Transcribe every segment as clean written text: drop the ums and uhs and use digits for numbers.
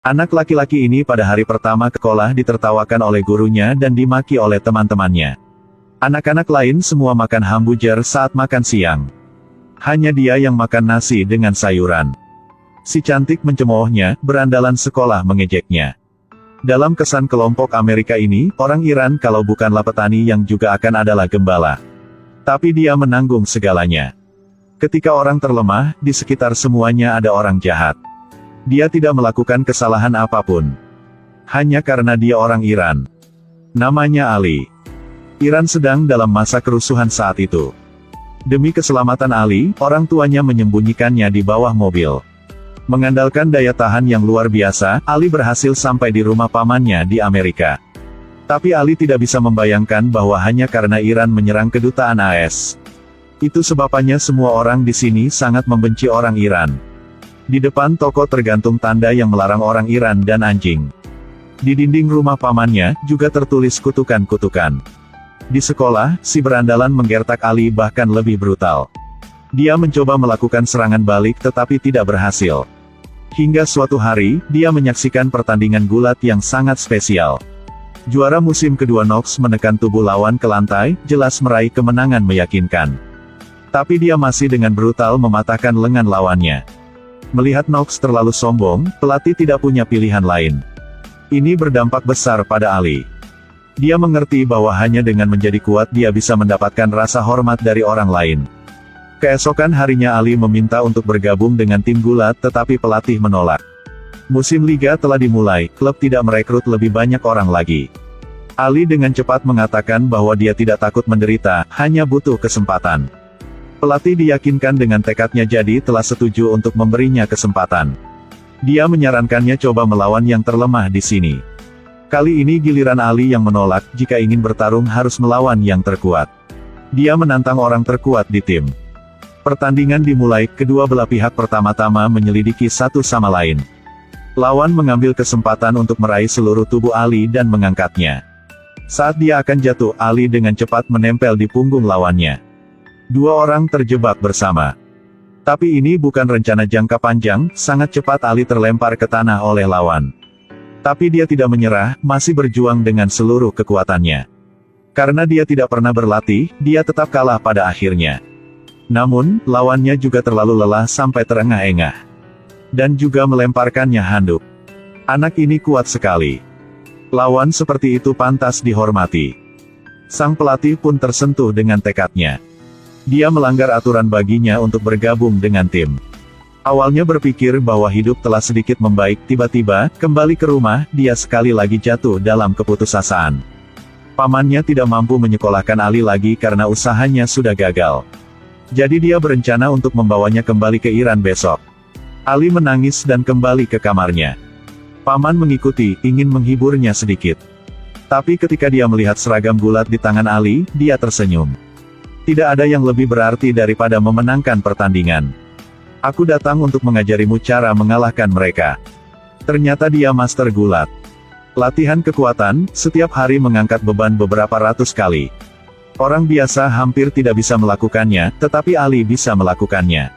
Anak laki-laki ini pada hari pertama ke sekolah ditertawakan oleh gurunya dan dimaki oleh teman-temannya. Anak-anak lain semua makan hamburger saat makan siang. Hanya dia yang makan nasi dengan sayuran. Si cantik mencemoohnya, berandalan sekolah mengejeknya. Dalam kesan kelompok Amerika ini, orang Iran kalau bukanlah petani yang juga akan adalah gembala. Tapi dia menanggung segalanya. Ketika orang terlemah, di sekitar semuanya ada orang jahat. Dia tidak melakukan kesalahan apapun. Hanya karena dia orang Iran. Namanya Ali. Iran sedang dalam masa kerusuhan saat itu. Demi keselamatan Ali, orang tuanya menyembunyikannya di bawah mobil. Mengandalkan daya tahan yang luar biasa, Ali berhasil sampai di rumah pamannya di Amerika. Tapi Ali tidak bisa membayangkan bahwa hanya karena Iran menyerang kedutaan AS. Itu sebabnya semua orang di sini sangat membenci orang Iran. Di depan toko tergantung tanda yang melarang orang Iran dan anjing. Di dinding rumah pamannya, juga tertulis kutukan-kutukan. Di sekolah, si berandalan menggertak Ali bahkan lebih brutal. Dia mencoba melakukan serangan balik tetapi tidak berhasil. Hingga suatu hari, dia menyaksikan pertandingan gulat yang sangat spesial. Juara musim kedua Nox menekan tubuh lawan ke lantai, jelas meraih kemenangan meyakinkan. Tapi dia masih dengan brutal mematahkan lengan lawannya. Melihat Nox terlalu sombong, pelatih tidak punya pilihan lain. Ini berdampak besar pada Ali. Dia mengerti bahwa hanya dengan menjadi kuat dia bisa mendapatkan rasa hormat dari orang lain. Keesokan harinya Ali meminta untuk bergabung dengan tim gulat tetapi pelatih menolak. Musim liga telah dimulai, klub tidak merekrut lebih banyak orang lagi. Ali dengan cepat mengatakan bahwa dia tidak takut menderita, hanya butuh kesempatan. Pelatih diyakinkan dengan tekadnya jadi telah setuju untuk memberinya kesempatan. Dia menyarankannya coba melawan yang terlemah di sini. Kali ini giliran Ali yang menolak, jika ingin bertarung harus melawan yang terkuat. Dia menantang orang terkuat di tim. Pertandingan dimulai, kedua belah pihak pertama-tama menyelidiki satu sama lain. Lawan mengambil kesempatan untuk meraih seluruh tubuh Ali dan mengangkatnya. Saat dia akan jatuh, Ali dengan cepat menempel di punggung lawannya. Dua orang terjebak bersama. Tapi ini bukan rencana jangka panjang, sangat cepat Ali terlempar ke tanah oleh lawan. Tapi dia tidak menyerah, masih berjuang dengan seluruh kekuatannya. Karena dia tidak pernah berlatih, dia tetap kalah pada akhirnya. Namun, lawannya juga terlalu lelah sampai terengah-engah. Dan juga melemparkannya handuk. Anak ini kuat sekali. Lawan seperti itu pantas dihormati. Sang pelatih pun tersentuh dengan tekadnya. Dia melanggar aturan baginya untuk bergabung dengan tim. Awalnya berpikir bahwa hidup telah sedikit membaik, tiba-tiba, kembali ke rumah, dia sekali lagi jatuh dalam keputusasaan. Pamannya tidak mampu menyekolahkan Ali lagi karena usahanya sudah gagal. Jadi dia berencana untuk membawanya kembali ke Iran besok. Ali menangis dan kembali ke kamarnya. Paman mengikuti, ingin menghiburnya sedikit. Tapi ketika dia melihat seragam gulat di tangan Ali, dia tersenyum. Tidak ada yang lebih berarti daripada memenangkan pertandingan. Aku datang untuk mengajarimu cara mengalahkan mereka. Ternyata dia master gulat. Latihan kekuatan, setiap hari mengangkat beban beberapa ratus kali. Orang biasa hampir tidak bisa melakukannya, tetapi Ali bisa melakukannya.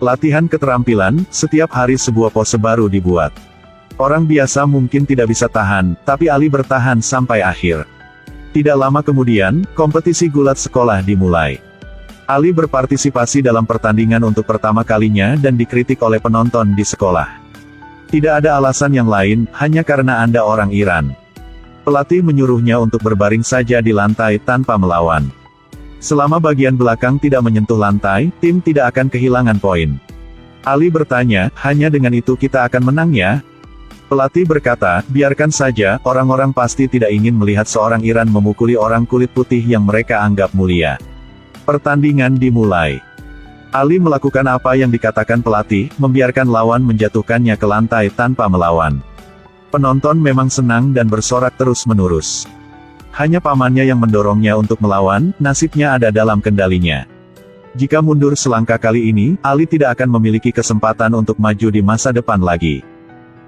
Latihan keterampilan, setiap hari sebuah pose baru dibuat. Orang biasa mungkin tidak bisa tahan, tapi Ali bertahan sampai akhir. Tidak lama kemudian, kompetisi gulat sekolah dimulai. Ali berpartisipasi dalam pertandingan untuk pertama kalinya dan dikritik oleh penonton di sekolah. Tidak ada alasan yang lain, hanya karena Anda orang Iran. Pelatih menyuruhnya untuk berbaring saja di lantai tanpa melawan. Selama bagian belakang tidak menyentuh lantai, tim tidak akan kehilangan poin. Ali bertanya, hanya dengan itu kita akan menang ya? Pelatih berkata, biarkan saja, orang-orang pasti tidak ingin melihat seorang Iran memukuli orang kulit putih yang mereka anggap mulia. Pertandingan dimulai. Ali melakukan apa yang dikatakan pelatih, membiarkan lawan menjatuhkannya ke lantai tanpa melawan. Penonton memang senang dan bersorak terus-menerus. Hanya pamannya yang mendorongnya untuk melawan, nasibnya ada dalam kendalinya. Jika mundur selangkah kali ini, Ali tidak akan memiliki kesempatan untuk maju di masa depan lagi.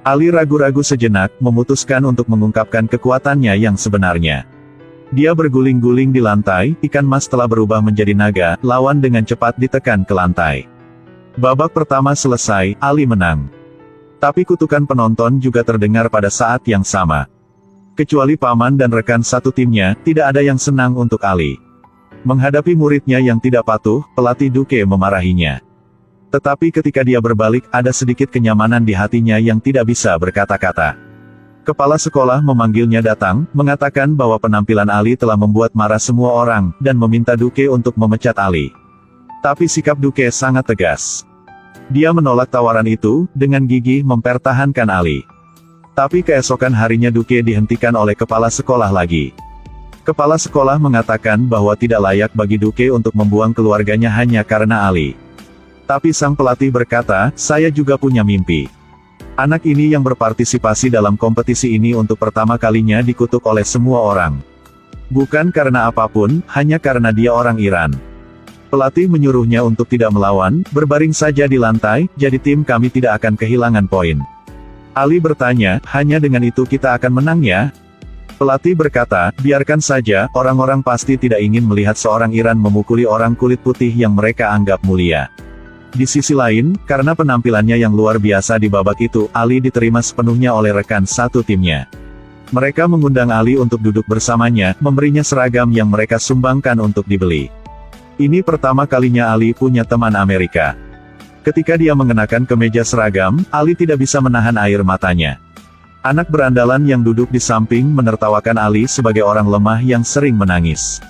Ali ragu-ragu sejenak, memutuskan untuk mengungkapkan kekuatannya yang sebenarnya. Dia berguling-guling di lantai, ikan mas telah berubah menjadi naga, lawan dengan cepat ditekan ke lantai. Babak pertama selesai, Ali menang. Tapi kutukan penonton juga terdengar pada saat yang sama. Kecuali paman dan rekan satu timnya, tidak ada yang senang untuk Ali. Menghadapi muridnya yang tidak patuh, pelatih Duque memarahinya. Tetapi ketika dia berbalik, ada sedikit kenyamanan di hatinya yang tidak bisa berkata-kata. Kepala sekolah memanggilnya datang, mengatakan bahwa penampilan Ali telah membuat marah semua orang, dan meminta Duque untuk memecat Ali. Tapi sikap Duque sangat tegas. Dia menolak tawaran itu, dengan gigih mempertahankan Ali. Tapi keesokan harinya Duque dihentikan oleh kepala sekolah lagi. Kepala sekolah mengatakan bahwa tidak layak bagi Duque untuk membuang keluarganya hanya karena Ali. Tapi sang pelatih berkata, saya juga punya mimpi. Anak ini yang berpartisipasi dalam kompetisi ini untuk pertama kalinya dikutuk oleh semua orang. Bukan karena apapun, hanya karena dia orang Iran. Pelatih menyuruhnya untuk tidak melawan, berbaring saja di lantai, jadi tim kami tidak akan kehilangan poin. Ali bertanya, hanya dengan itu kita akan menang ya? Pelatih berkata, biarkan saja, orang-orang pasti tidak ingin melihat seorang Iran memukuli orang kulit putih yang mereka anggap mulia. Di sisi lain, karena penampilannya yang luar biasa di babak itu, Ali diterima sepenuhnya oleh rekan satu timnya. Mereka mengundang Ali untuk duduk bersamanya, memberinya seragam yang mereka sumbangkan untuk dibeli. Ini pertama kalinya Ali punya teman Amerika. Ketika dia mengenakan kemeja seragam, Ali tidak bisa menahan air matanya. Anak berandalan yang duduk di samping menertawakan Ali sebagai orang lemah yang sering menangis.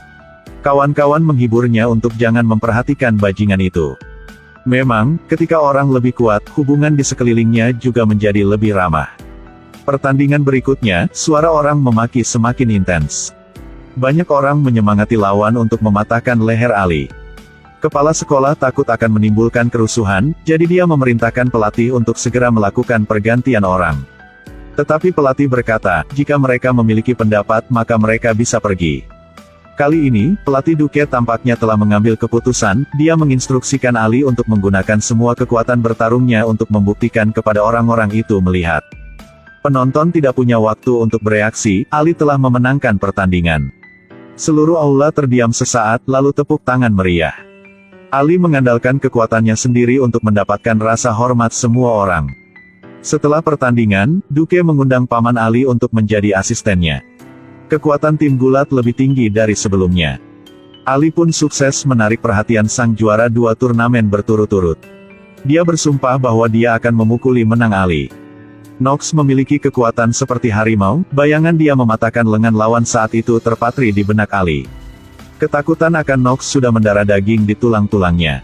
Kawan-kawan menghiburnya untuk jangan memperhatikan bajingan itu. Memang, ketika orang lebih kuat, hubungan di sekelilingnya juga menjadi lebih ramah. Pertandingan berikutnya, suara orang memaki semakin intens. Banyak orang menyemangati lawan untuk mematahkan leher Ali. Kepala sekolah takut akan menimbulkan kerusuhan, jadi dia memerintahkan pelatih untuk segera melakukan pergantian orang. Tetapi pelatih berkata, jika mereka memiliki pendapat maka mereka bisa pergi. Kali ini, pelatih Duque tampaknya telah mengambil keputusan, dia menginstruksikan Ali untuk menggunakan semua kekuatan bertarungnya untuk membuktikan kepada orang-orang itu melihat. Penonton tidak punya waktu untuk bereaksi, Ali telah memenangkan pertandingan. Seluruh aula terdiam sesaat, lalu tepuk tangan meriah. Ali mengandalkan kekuatannya sendiri untuk mendapatkan rasa hormat semua orang. Setelah pertandingan, Duque mengundang paman Ali untuk menjadi asistennya. Kekuatan tim gulat lebih tinggi dari sebelumnya. Ali pun sukses menarik perhatian sang juara 2 turnamen berturut-turut. Dia bersumpah bahwa dia akan memukuli menang Ali. Knox memiliki kekuatan seperti harimau, bayangan dia mematahkan lengan lawan saat itu terpatri di benak Ali. Ketakutan akan Knox sudah mendarah daging di tulang-tulangnya.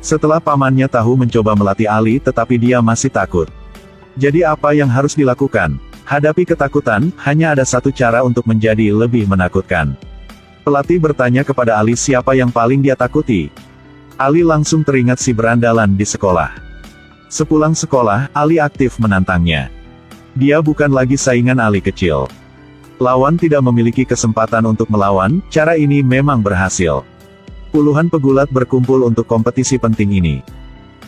Setelah pamannya tahu mencoba melatih Ali tetapi dia masih takut. Jadi apa yang harus dilakukan? Hadapi ketakutan, hanya ada satu cara untuk menjadi lebih menakutkan. Pelatih bertanya kepada Ali siapa yang paling dia takuti. Ali langsung teringat si berandalan di sekolah. Sepulang sekolah, Ali aktif menantangnya. Dia bukan lagi saingan Ali kecil. Lawan tidak memiliki kesempatan untuk melawan, cara ini memang berhasil. Puluhan pegulat berkumpul untuk kompetisi penting ini.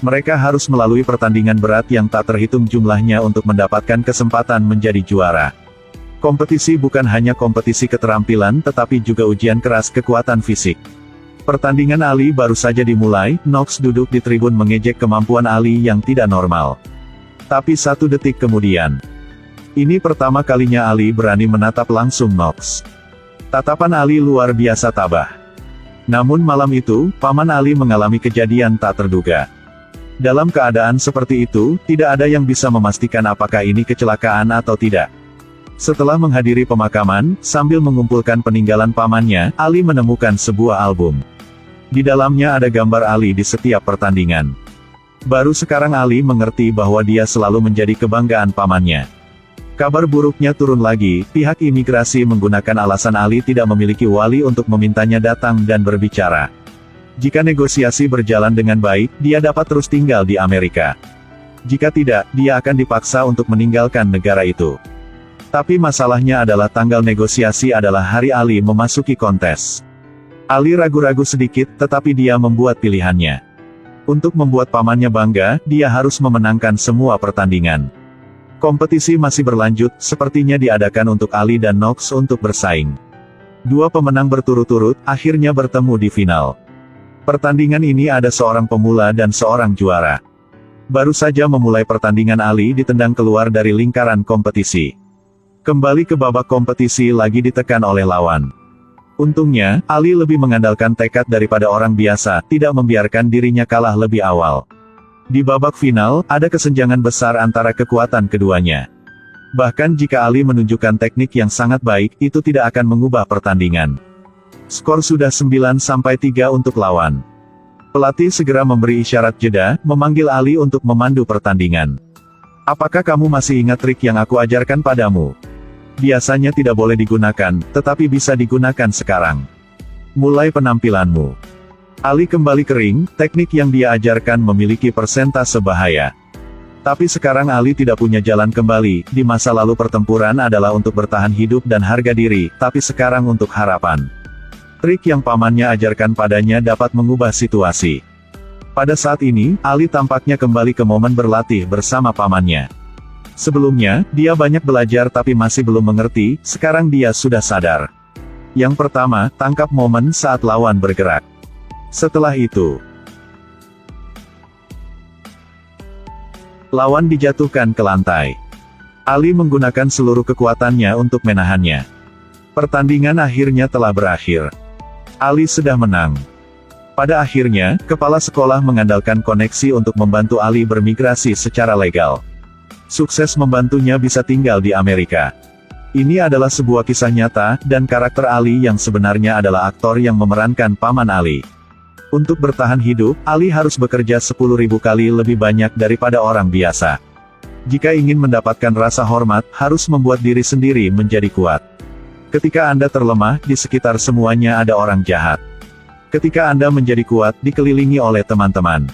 Mereka harus melalui pertandingan berat yang tak terhitung jumlahnya untuk mendapatkan kesempatan menjadi juara. Kompetisi bukan hanya kompetisi keterampilan tetapi juga ujian keras kekuatan fisik. Pertandingan Ali baru saja dimulai, Knox duduk di tribun mengejek kemampuan Ali yang tidak normal. Tapi 1 detik kemudian, ini pertama kalinya Ali berani menatap langsung Knox. Tatapan Ali luar biasa tabah. Namun malam itu, paman Ali mengalami kejadian tak terduga. Dalam keadaan seperti itu, tidak ada yang bisa memastikan apakah ini kecelakaan atau tidak. Setelah menghadiri pemakaman, sambil mengumpulkan peninggalan pamannya, Ali menemukan sebuah album. Di dalamnya ada gambar Ali di setiap pertandingan. Baru sekarang Ali mengerti bahwa dia selalu menjadi kebanggaan pamannya. Kabar buruknya turun lagi, pihak imigrasi menggunakan alasan Ali tidak memiliki wali untuk memintanya datang dan berbicara. Jika negosiasi berjalan dengan baik, dia dapat terus tinggal di Amerika. Jika tidak, dia akan dipaksa untuk meninggalkan negara itu. Tapi masalahnya adalah tanggal negosiasi adalah hari Ali memasuki kontes. Ali ragu-ragu sedikit, tetapi dia membuat pilihannya. Untuk membuat pamannya bangga, dia harus memenangkan semua pertandingan. Kompetisi masih berlanjut, sepertinya diadakan untuk Ali dan Knox untuk bersaing. 2 pemenang berturut-turut, akhirnya bertemu di final. Pertandingan ini ada seorang pemula dan seorang juara. Baru saja memulai pertandingan Ali ditendang keluar dari lingkaran kompetisi. Kembali ke babak kompetisi lagi ditekan oleh lawan. Untungnya, Ali lebih mengandalkan tekad daripada orang biasa, tidak membiarkan dirinya kalah lebih awal. Di babak final, ada kesenjangan besar antara kekuatan keduanya. Bahkan jika Ali menunjukkan teknik yang sangat baik, itu tidak akan mengubah pertandingan. Skor sudah 9-3 untuk lawan. Pelatih segera memberi isyarat jeda, memanggil Ali untuk memandu pertandingan. Apakah kamu masih ingat trik yang aku ajarkan padamu? Biasanya tidak boleh digunakan, tetapi bisa digunakan sekarang. Mulai penampilanmu. Ali kembali kering, teknik yang dia ajarkan memiliki persentase bahaya. Tapi sekarang Ali tidak punya jalan kembali, di masa lalu pertempuran adalah untuk bertahan hidup dan harga diri, tapi sekarang untuk harapan. Trik yang pamannya ajarkan padanya dapat mengubah situasi. Pada saat ini, Ali tampaknya kembali ke momen berlatih bersama pamannya. Sebelumnya, dia banyak belajar tapi masih belum mengerti, sekarang dia sudah sadar. Yang pertama, tangkap momen saat lawan bergerak. Setelah itu, lawan dijatuhkan ke lantai. Ali menggunakan seluruh kekuatannya untuk menahannya. Pertandingan akhirnya telah berakhir. Ali sudah menang. Pada akhirnya, kepala sekolah mengandalkan koneksi untuk membantu Ali bermigrasi secara legal. Sukses membantunya bisa tinggal di Amerika. Ini adalah sebuah kisah nyata, dan karakter Ali yang sebenarnya adalah aktor yang memerankan paman Ali. Untuk bertahan hidup, Ali harus bekerja 10.000 kali lebih banyak daripada orang biasa. Jika ingin mendapatkan rasa hormat, harus membuat diri sendiri menjadi kuat. Ketika Anda terlemah, di sekitar semuanya ada orang jahat. Ketika Anda menjadi kuat, dikelilingi oleh teman-teman.